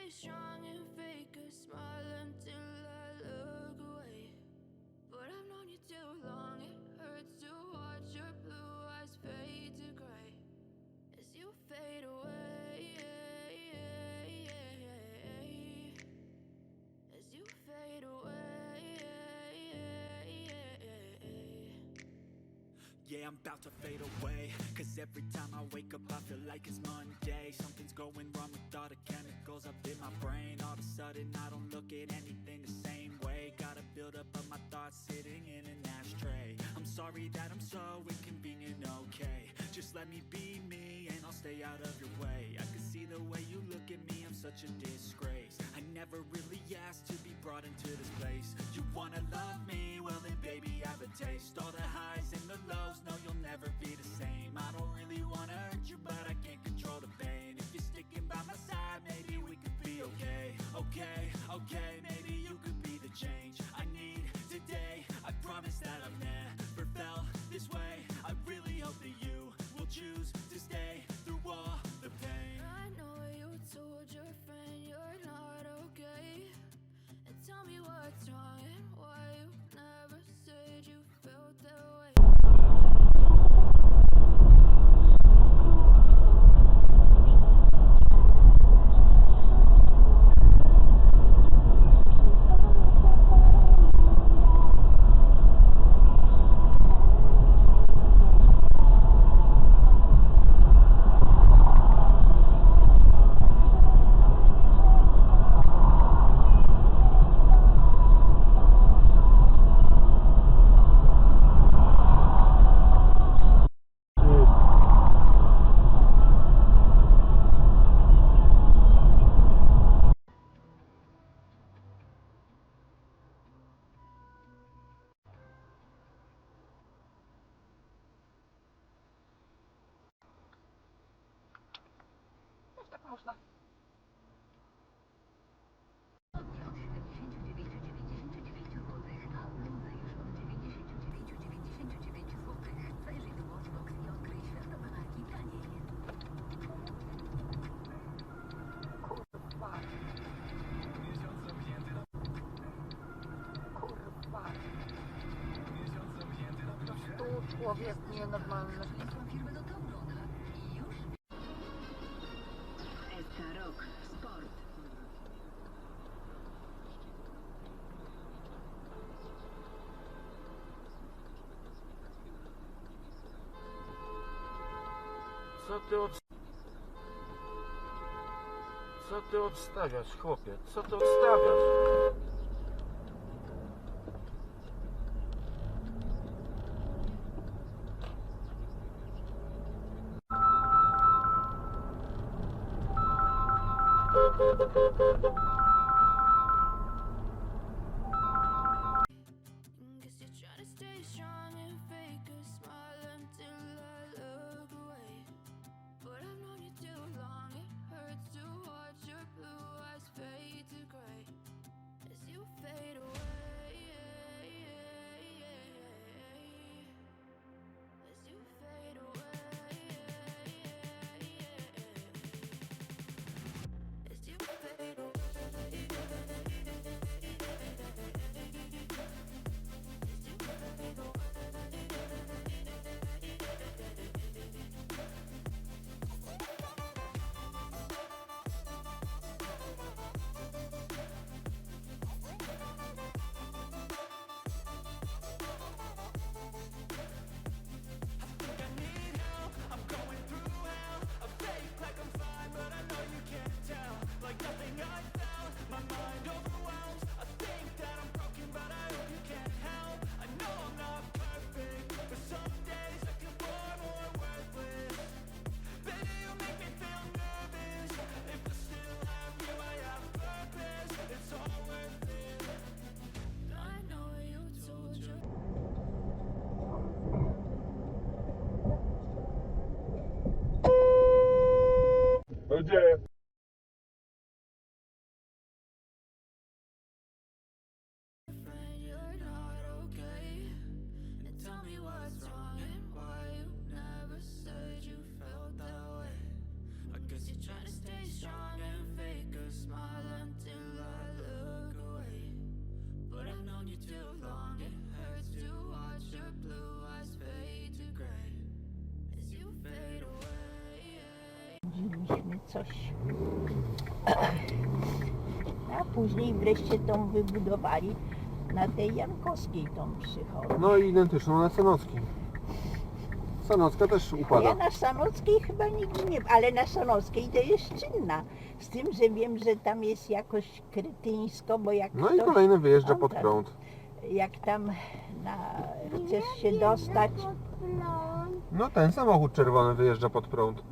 stay strong and fake a smile until I look away. But I've known you too long, it hurts to watch your blue eyes fade to gray as you fade away, as you fade away. Yeah, I'm about to fade away, cause every time I wake up I feel like it's Monday. Something's going wrong with all the chemicals up in my brain. All of a sudden I don't look at anything the same way. Gotta build up of my thoughts sitting in an ashtray. I'm sorry that I'm so inconvenient, okay. Just let me be me and I'll stay out of your way. I can see the way you look at me, I'm such a disgrace. I never really asked to be brought into this place. You wanna love me? Well then baby I have a taste. All the highs and the lows, no you'll never be the same. I don't really wanna hurt you but I can't control the pain. If you're sticking by my side, maybe we could be okay. Okay, maybe you could be the change I need today. I promise that I've never felt this way. I really hope that you will choose to stay through all the pain. I know you told your friend you're not okay, and tell me what's wrong and why you never said you felt that way. Można. Od 79,99 zł, a bluzy już od 99,99 zł. Zajrzyj do Watchbox i odkryj światowe marki taniej. Kurwa. Kurwa. Tu człowiek nienormalny. Przyniosłam firmę do Taurona i już... Rok Sport. Co ty odstawiasz, chłopie? Co ty odstawiasz? Guess you're trying to stay strong and fake a smile until I look away. But I've known you too long, it hurts to watch your blue eyes fade to gray as you fade away, as you fade away, as you fade away. Gdzie? Friend, you're not okay, and tell me what's wrong and why you never said you felt that way. I guess you're trying to stay strong and fake a smile chodziliśmy coś. A później wreszcie tą wybudowali na tej Jankowskiej tą przychodnię. No i identyczną na Sanockiej. Sanocka też Ja upada. na Sanockiej chyba nigdy nie, ale na Sanockiej to jest czynna. Z tym, że wiem, że tam jest jakoś kretyńsko, bo jak No i ktoś, kolejny wyjeżdża on pod tam- prąd. Jak tam chcesz się dostać, No ten samochód czerwony wyjeżdża pod prąd.